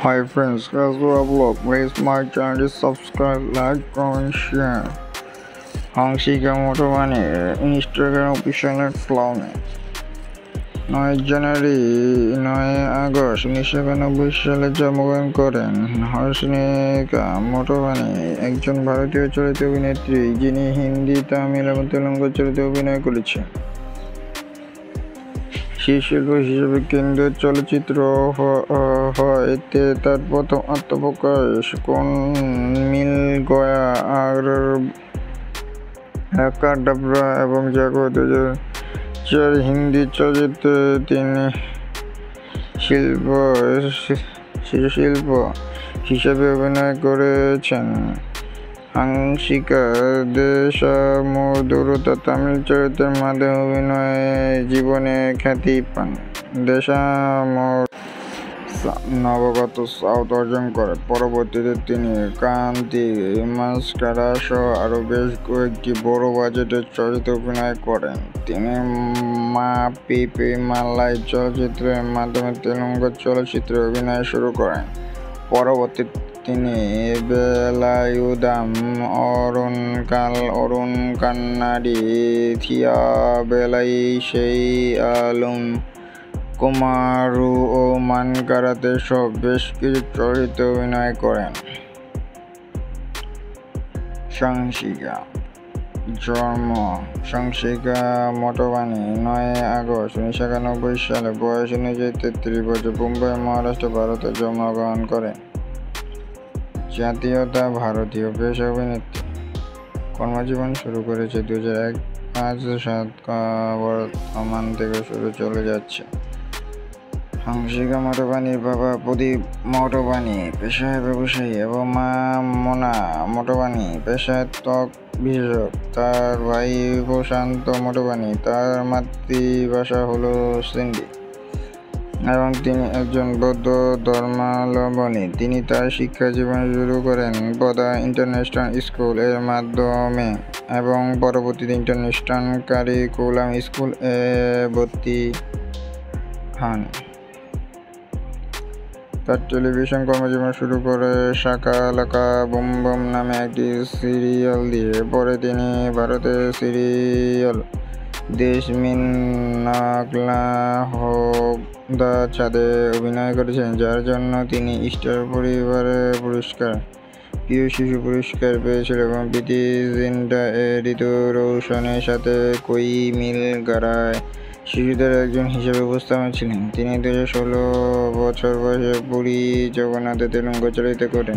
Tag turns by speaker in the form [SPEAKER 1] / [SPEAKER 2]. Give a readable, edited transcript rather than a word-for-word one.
[SPEAKER 1] Hi friends, guys, we are vlog. Please my channel, subscribe, like, comment, share. Hangshika Motovani, Instagram official clown. 9 January 9 August 1991 সালে জন্মগ্রহণ করেন হাসিকা মোটবানি একজন ভারতীয় চলচ্চিত্র অভিনেত্রী যিনি হিন্দি, তামিল এবং তেলুগু চলচ্চিত্রে অভিনয় করেছেন। শিল্পী হিসেবে কেন্দ্রীয় চলচ্চিত্র হইতে তার প্রথম আত্মপ্রকাশ কোন মিল গয়া আর কাডাব্রা এবং জাগো 2004 হিন্দি চলচ্চিত্রে তিনি শিল্প হিসেবে অভিনয় করেছেন। হাংশিকা দেশামোদুরতা তামিল চলচ্চিত্রের মাধ্যমে অভিনয়ে জীবনে খ্যাতি পান। নবাগত সাউথ অর্জন করে। পরবর্তীতে তিনি ক্রান্তি, মাস্কারা সহ আরও বেশ কয়েকটি বড় বাজেটের চলচ্চিত্রে অভিনয় করেন। তিনি মা পিপি মাল্লাই চলচ্চিত্রের মাধ্যমে তেলুগু চলচ্চিত্রে অভিনয় শুরু করেন। পরবর্তীতে তিনি বেলায়ুধাম, অরুণ কান্নাডি, থিয়া বেলাইশেই আলুম কুমারু ও মানকারাতে সহ বেশ কিছু চলচ্চিত্রে অভিনয় করেন। হাংশিকা জন্ম হাংশিকা মোটবানি 9 আগস্ট 1991 সালে বয়স অনুযায়ী 33 বছর মুম্বাই, মহারাষ্ট্র, ভারতে জন্মগ্রহণ করেন। জাতীয়তা ভারতীয়, পেশা অভিনেত্রী। কর্মজীবন শুরু করেছে 2001-5-7 বর্তমান থেকে চলে যাচ্ছে। হাংশিকা মোটবানির বাবা প্রদীপ মোটবানি পেশায় ব্যবসায়ী এবং মা মোনা মোটবানি পেশায় ত্বক বিশেষজ্ঞ। তার ভাই প্রশান্ত মোটবানি, তার মাতৃভাষা হলো সিন্ধি এবং তিনি একজন বৌদ্ধ ধর্মাবলম্বী। তিনি তার শিক্ষা জীবন শুরু করেন বদা ইন্টারন্যাশনাল স্কুল এর মাধ্যমে এবং পরবর্তীতে ইন্টারন্যাশনাল কারিকুলাম স্কুল এ ভর্তি হন। তার টেলিভিশন কর্মজীবন শুরু করে শাকা লাকা বুম বুম নামে একটি সিরিয়াল দিয়ে। পরে তিনি ভারতের সিরিয়াল দেশ মিন নাগলা হো দা ছাদে অভিনয় করেছেন, যার জন্য তিনি স্টার পরিবারের পুরস্কার, প্রিয় শিশু পুরস্কার পেয়েছিলেন এবং প্রীতি জিন্টা এ ঋতু রোশনের সাথে কোই মিল গারায় শিশুদের একজন হিসেবে উপস্থাপনা ছিলেন। তিনি 2016 বছর বয়সে পুরী জগন্নাথে তেলুগু চলচ্চিত্রে করেন।